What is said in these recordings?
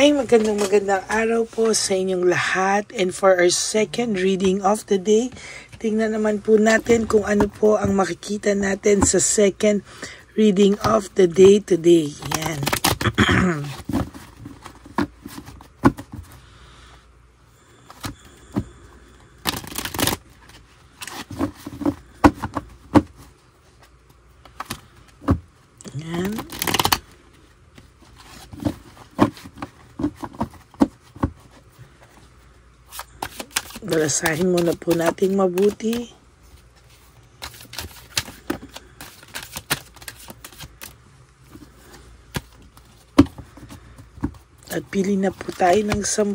Hi, magandang araw po sa inyong lahat. And for our second reading of the day, tingnan naman po natin kung ano po ang makikita natin sa second reading of the day today. Yan. Yan. Balasahin muna po natin mabuti. At pili na po tayo ng 10.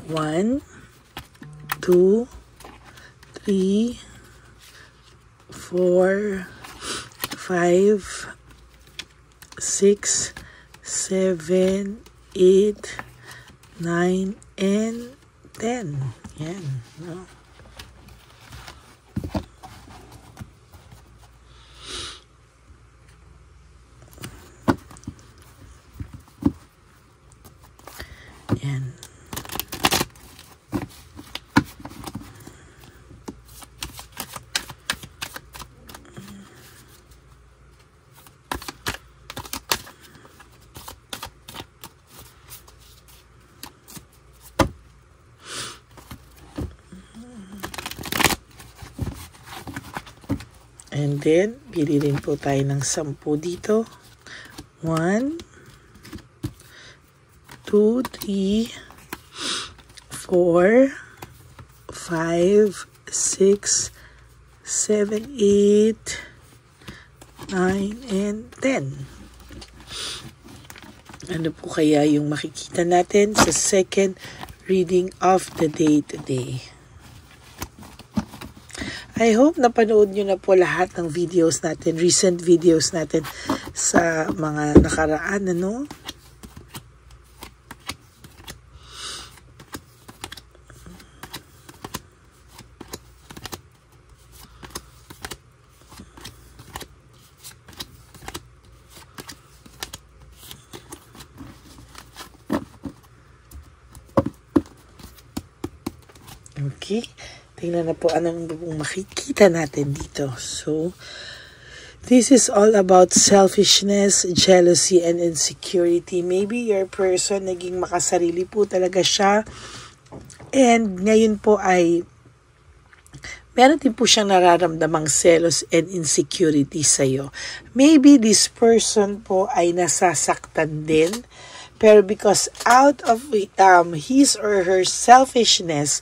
1, 2, 3, 4, 5, 6, 7, 8, 9, and 10. Yan. No? Yan. And then, pili rin po tayo ng 10 dito. 1, 2, 3, 4, 5, 6, 7, 8, 9, and 10. Ano po kaya yung makikita natin sa second reading of the day today? I hope napanood nyo na po lahat ng videos natin, recent videos natin sa mga nakaraan, ano? Okay. Tingnan na po anong makikita natin dito. So, this is all about selfishness, jealousy, and insecurity. Maybe your person naging makasarili po talaga siya. And ngayon po ay meron din po siyang nararamdamang selos and insecurity sa'yo. Maybe this person po ay nasasaktan din. Pero because out of his or her selfishness,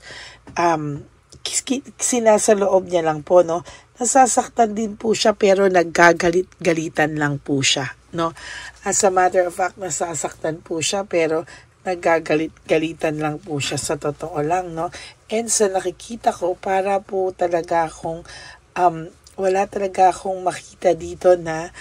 sinasa loob niya lang po, no? Nasasaktan din po siya pero naggagalit-galitan lang po siya, no? As a matter of fact, nasasaktan po siya pero naggagalit-galitan lang po siya sa totoo lang, no? And sa nakikita ko, para po talaga akong wala talaga akong makita dito na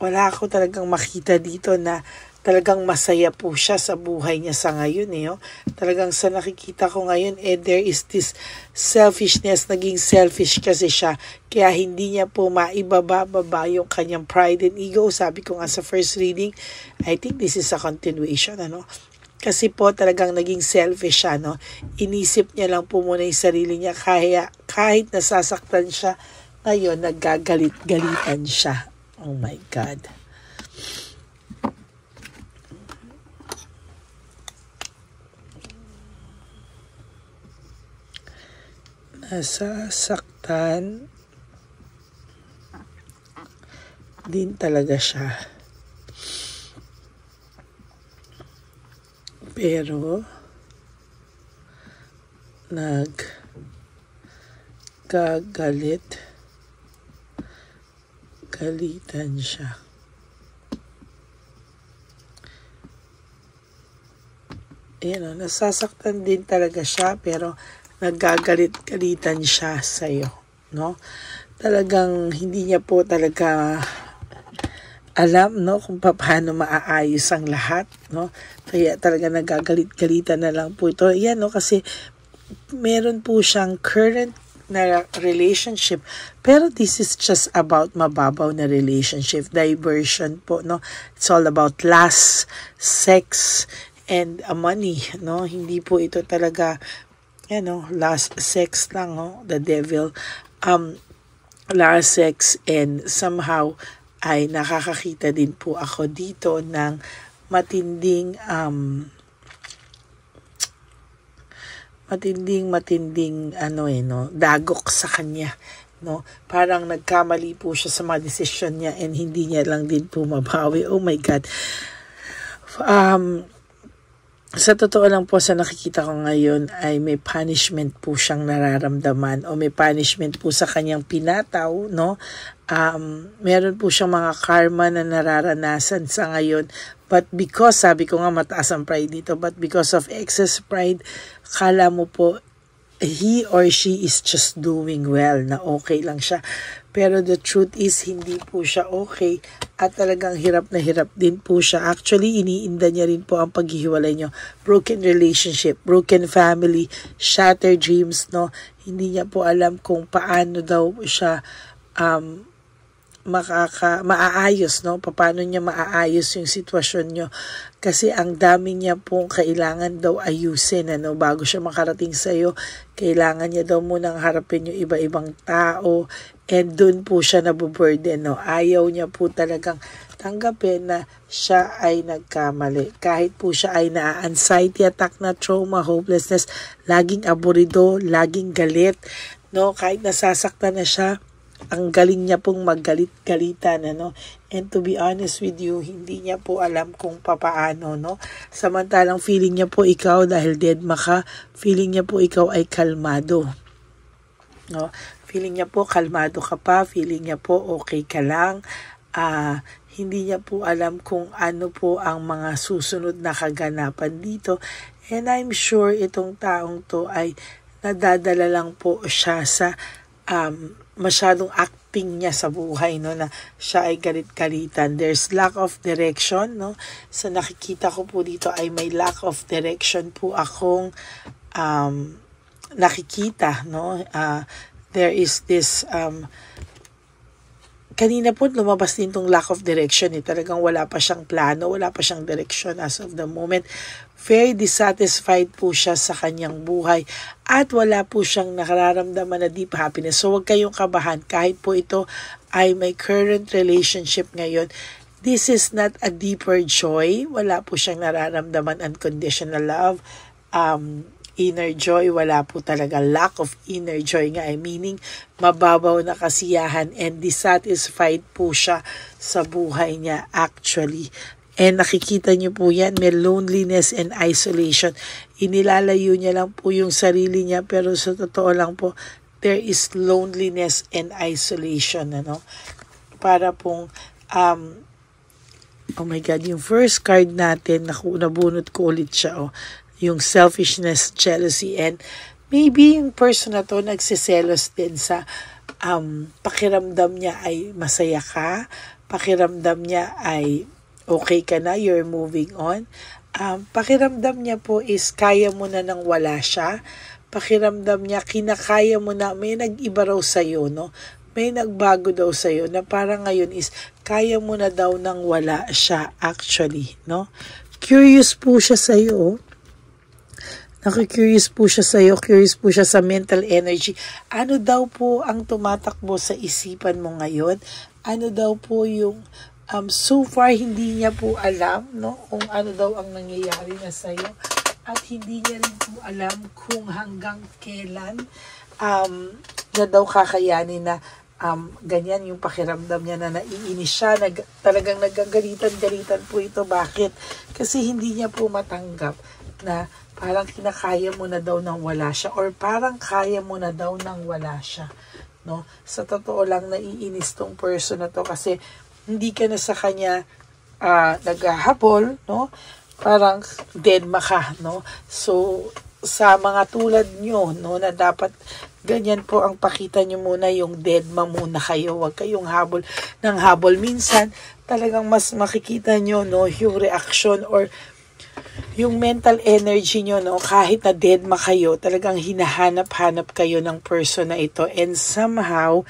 wala ako talagang makita dito na talagang masaya po siya sa buhay niya sa ngayon, eh. Oh. Talagang sa nakikita ko ngayon, there is this selfishness, naging selfish kasi siya. Kaya hindi niya po maibababa yung kanyang pride and ego. Sabi ko nga sa first reading, I think this is a continuation, ano. Kasi po talagang naging selfish siya, no. Inisip niya lang po muna yung sarili niya, kaya kahit nasasaktan siya, ngayon naggagalit-galitan siya. Oh my God. Nasasaktan din talaga siya. Pero galitan siya. Ayan, nasasaktan din talaga siya pero naggagalit-galitan siya sa'yo, no? Talagang hindi niya po talaga alam, no, kung paano maaayos ang lahat, no? Kaya talaga nagagalit-galitan na lang po ito. Yan, no, kasi meron po siyang current na relationship. Pero this is just about mababaw na relationship. Diversion po, no? It's all about lust, sex, and money, no? Hindi po ito talaga, lust, sex lang, no? The devil, lust, sex, and somehow ay nakakakita din po ako dito ng matinding dagok sa kanya, no? Parang nagkamali po siya sa mga desisyon niya and hindi niya lang din po mabawi. Oh my God. Sa totoo lang po, sa nakikita ko ngayon ay may punishment po siyang nararamdaman o may punishment po sa kanyang pinataw, no? Meron po siyang mga karma na nararanasan sa ngayon. But because, sabi ko nga mataas ang pride dito, but because of excess pride, kala mo po he or she is just doing well, na okay lang siya. Pero the truth is, hindi po siya okay at talagang hirap na hirap din po siya. Actually, iniinda niya rin po ang paghihiwalay niyo. Broken relationship, broken family, shattered dreams, no? Hindi niya po alam kung paano daw siya maaayos, no? Paano niya maaayos yung sitwasyon nyo. Kasi ang dami niya pong kailangan daw ayusin, bago siya makarating sa'yo. Kailangan niya daw munang harapin yung iba-ibang tao. And dun po siya nabuburden, no? Ayaw niya po talagang tanggapin na siya ay nagkamali. Kahit po siya ay na-anxiety attack na trauma, hopelessness, laging aburido, laging galit, no? Kahit nasasaktan na siya, ang galing niya pong maggalit-galitan, And to be honest with you, hindi niya po alam kung papaano, no? Samantalang feeling niya po ikaw, dahil deadma ka, feeling niya po ikaw ay kalmado, no? Feeling niya po kalmado ka pa, feeling niya po okay ka lang. Hindi niya po alam kung ano po ang mga susunod na kaganapan dito. And I'm sure itong taong to ay nadadala lang po siya sa masyadong acting niya sa buhay, no, na siya ay galit-galitan. There's lack of direction, no? Sa nakikita ko po dito ay may lack of direction po akong nakikita, no? There is this kanina po lumabas din tong lack of direction, talagang wala pa siyang plano, wala pa siyang direction as of the moment. Very dissatisfied po siya sa kanyang buhay at wala po siyang nararamdaman na deep happiness. So huwag kayong kabahan, kahit po ito ay may current relationship ngayon, this is not a deeper joy. Wala po siyang nararamdaman unconditional love, inner joy, wala po talaga. Lack of inner joy nga ay meaning mababaw na kasiyahan and dissatisfied po siya sa buhay niya actually. And nakikita niyo po yan, may loneliness and isolation. Inilalayo niya lang po yung sarili niya, pero sa totoo lang po, there is loneliness and isolation, Para pong, oh my God, yung first card natin, nabunot ko ulit siya, yung selfishness, jealousy, and maybe yung person na to nagsiselos din sa pakiramdam niya ay masaya ka, pakiramdam niya ay okay ka na, you're moving on. Pakiramdam niya po is kaya mo na nang wala siya. Pakiramdam niya, kinakaya mo na, may nag-iba raw sa'yo, no? May nagbago daw sa'yo na parang ngayon is kaya mo na daw nang wala siya actually, no? Curious po siya sa'yo, Naku-curious po siya sa'yo, curious po siya sa mental energy. Ano daw po ang tumatakbo sa isipan mo ngayon? Ano daw po yung so far hindi niya po alam, no, kung ano daw ang nangyayari na sa'yo. At hindi niya rin po alam kung hanggang kailan na daw kakayanin na ganyan yung pakiramdam niya, na naiinis siya, talagang nagagalitan-galitan po ito. Bakit? Kasi hindi niya po matanggap na parang kinakaya mo na daw nang wala siya, or parang kaya mo na daw nang wala siya, no? Sa totoo lang, naiinis tong person na to kasi hindi ka na sa kanya naghahabol, no? Parang deadma ka, no? So sa mga tulad nyo, no, na dapat ganyan po ang pakita nyo muna, yung deadma muna kayo, wag kayong habol ng habol. Minsan talagang mas makikita nyo, no, yung reaction or yung mental energy nyo, no, kahit na deadma kayo, talagang hinahanap-hanap kayo ng person na ito, and somehow,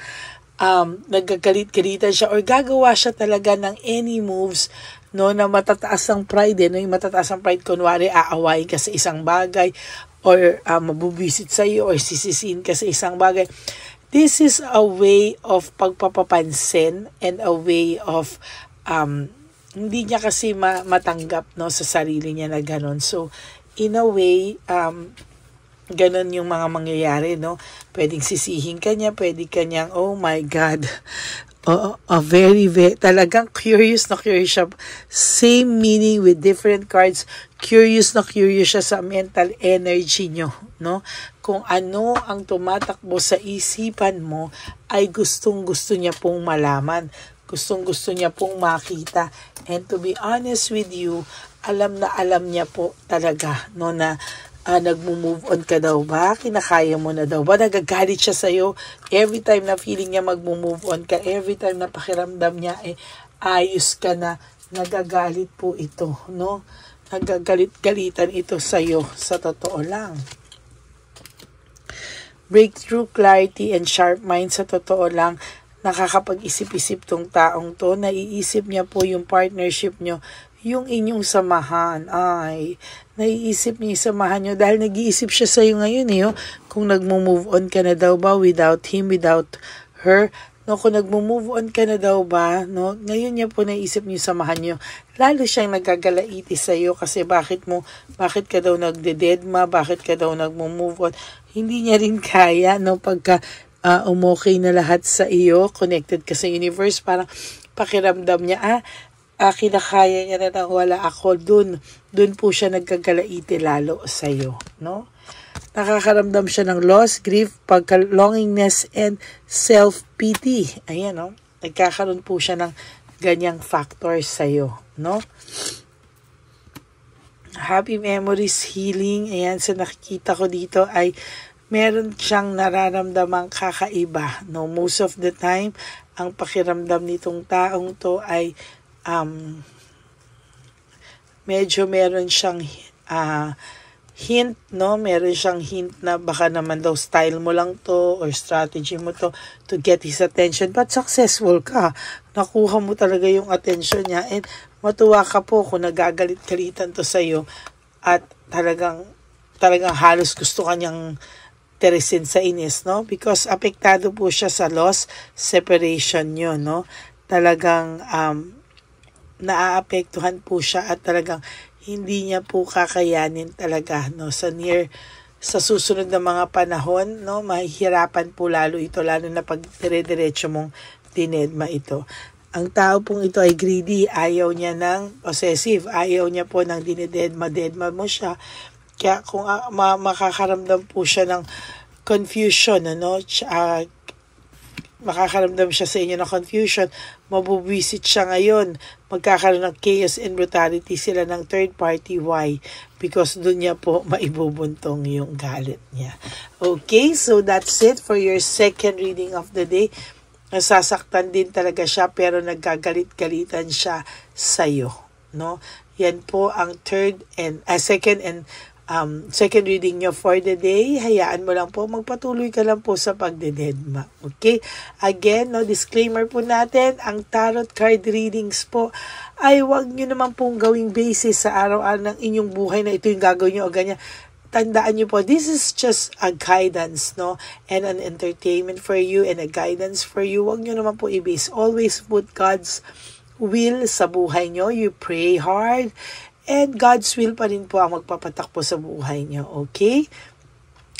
nagagalit-galitan siya or gagawa siya talaga ng any moves, no, na matataas ang pride, no, yung matataas ang pride, kunwari aawain ka sa isang bagay or mabubisit sa iyo or sisisiin ka sa isang bagay. This is a way of pagpapapansin and a way of hindi niya kasi matanggap, no, sa sarili niya na ganon. So in a way, ganon yung mga mangyayari, no? Pwedeng sisihin ka niya, pwede kanyang, oh my God, very, talagang curious na curious siya. Same meaning with different cards. Curious na curious siya sa mental energy nyo, no? Kung ano ang tumatakbo sa isipan mo, ay gustong-gusto niya pong malaman. Gustong-gusto niya pong makita. And to be honest with you, alam na alam niya po talaga, no, na nagmo-move on ka daw ba? Kinakaya mo na daw ba? Nagagalit siya sa'yo every time na feeling niya magmo-move on ka, every time na pakiramdam niya ayos ka na, nagagalit po ito, no? Nagagalit-galitan ito sa'yo, sa totoo lang. Breakthrough, clarity, and sharp mind, sa totoo lang, nakakapag-isip-isip tong taong to, naiisip niya po yung partnership nyo, yung inyong samahan, ay, naiisip niya yung samahan nyo dahil nag-iisip siya sa'yo ngayon, kung nagmo-move on ka na daw ba without him, without her, no, kung nagmo-move on ka na daw ba, no, ngayon niya po naiisip niyo yung samahan nyo, lalo siyang nagagalaiti sa'yo kasi bakit ka daw nagdededma, bakit ka daw nagmo-move on, hindi niya rin kaya, no, pagka umokay na lahat sa iyo, connected ka sa universe, parang pakiramdam niya, kinakaya niya na nang wala ako, dun po siya nagkagalaiti lalo sa'yo, no? Nakakaramdam siya ng loss, grief, pagka-longingness, and self-pity. Ayan, no? Nagkakaroon po siya ng ganyang factors sa'yo, no? Happy memories, healing. Ayan, sa nakikita ko dito ay meron siyang nararamdamang kakaiba, no? Most of the time, ang pakiramdam nitong taong to ay medyo meron siyang hint, no? Meron siyang hint na baka naman daw style mo lang to or strategy mo to get his attention, but successful ka. Nakuha mo talaga yung attention niya, and matuwa ka po kung nagagalit-galitan to sa'yo at talagang halos gusto kanyang teresin sa inis, no? Because apektado po siya sa loss, separation nyo, no? Talagang naaapektuhan po siya at talagang hindi niya po kakayanin talaga, no, sa susunod na mga panahon, no, mahihirapan po lalo ito, lalo na pag dire-diretso mong dinedma ito. Ang tao pong ito ay greedy, ayaw niya ng possessive, ayaw niya po ng dinededma mo siya. Kaya kung makakaramdam po siya ng confusion, ano, makakaramdam siya sa inyo ng confusion, mabubisit siya ngayon, magkakaroon ng chaos and brutality sila ng third party. Why? Because doon niya po maibubuntong yung galit niya. Okay, so that's it for your second reading of the day. Nasasaktan din talaga siya pero nagkagalit-galitan siya sa'yo, no? Yan po ang second reading nyo for the day. Hayaan mo lang po, magpatuloy ka lang po sa pagdededma. Okay? Again, no, disclaimer po natin, ang tarot card readings po ay wag nyo naman pong gawing basis sa araw-araw ng inyong buhay na ito yung gagawin nyo o ganyan. Tandaan nyo po, this is just a guidance, no? And an entertainment for you and a guidance for you. Wag nyo naman po i-base. Always put God's will sa buhay nyo. You pray hard. And God's will pa rin po ang magpapatakbo sa buhay niyo, okay?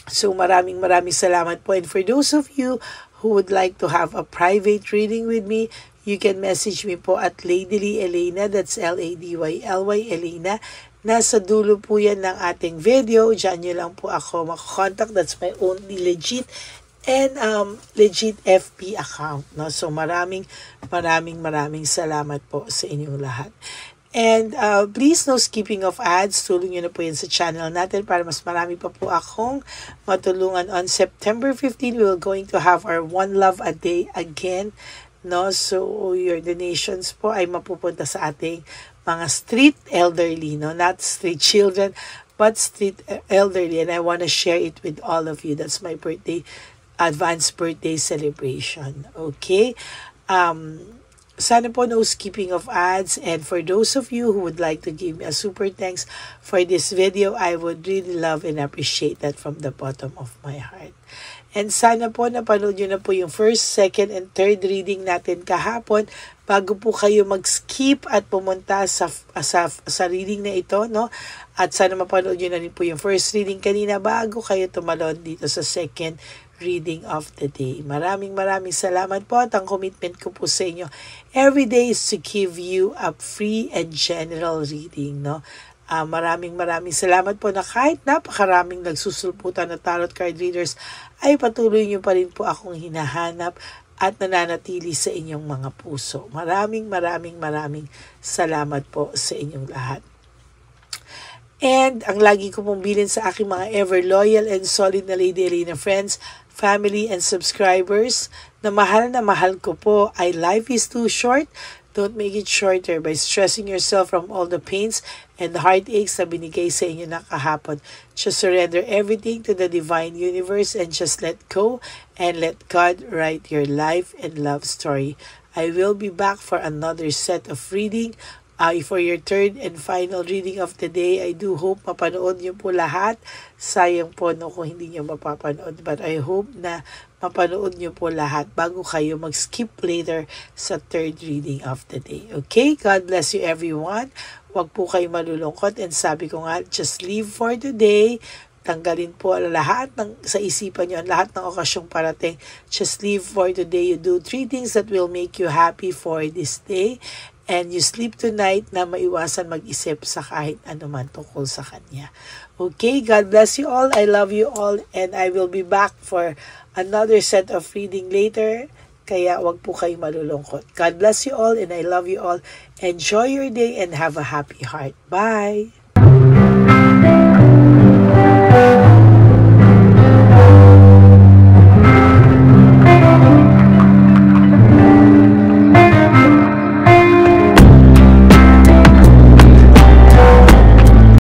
So maraming salamat po. And for those of you who would like to have a private reading with me, you can message me po at Ladyly Elena, that's Ladyly Elena. Nasa dulo po yan ng ating video. Diyan nyo lang po ako makakontact. That's my only legit and legit FB account, no? So maraming salamat po sa inyong lahat. And please, no skipping of ads. Tulong nyo na po yan sa channel natin para mas marami pa po akong matulungan. On September 15, we're going to have our One Love a Day again, no? So your donations po ay mapupunta sa ating mga street elderly, no? Not street children, but street elderly. And I want to share it with all of you. That's my birthday, advanced birthday celebration. Okay? Sana po no skipping of ads, and for those of you who would like to give me a super thanks for this video, I would really love and appreciate that from the bottom of my heart. And sana po napanood nyo na po yung first, second, and third reading natin kahapon bago po kayo mag-skip at pumunta sa reading na ito, no? At sana mapanood nyo na rin po yung first reading kanina bago kayo tumalon dito sa second reading of the day. Maraming salamat po, at ang commitment ko po sa inyo every day is to give you a free and general reading, no? Maraming salamat po na kahit napakaraming nagsusulputan na tarot card readers ay patuloy nyo pa rin po akong hinahanap at nananatili sa inyong mga puso. Maraming salamat po sa inyong lahat. And ang lagi ko pong bilin sa aking mga ever loyal and solid na Lady Elena friends, family, and subscribers, na mahal ko po, ay life is too short. Don't make it shorter by stressing yourself from all the pains and the heartaches na binigay sa inyo na kahapon. Just surrender everything to the divine universe and just let go and let God write your life and love story. I will be back for another set of reading. For your third and final reading of the day, I do hope mapanood niyo po lahat. Sayang po no kung hindi niyo mapapanood, but I hope na mapanood niyo po lahat bago kayo mag-skip later sa third reading of the day. Okay? God bless you everyone. Huwag po kayo malulungkot, and sabi ko nga, just live for today. Tanggalin po lahat sa isipan niyo, lahat ng okasyong parating. Just live for today. You do 3 things that will make you happy for this day. And you sleep tonight na maiwasan mag-isip sa kahit anuman tungkol sa kanya. Okay, God bless you all. I love you all. And I will be back for another set of reading later. Kaya wag po kayo malulungkot. God bless you all and I love you all. Enjoy your day and have a happy heart. Bye!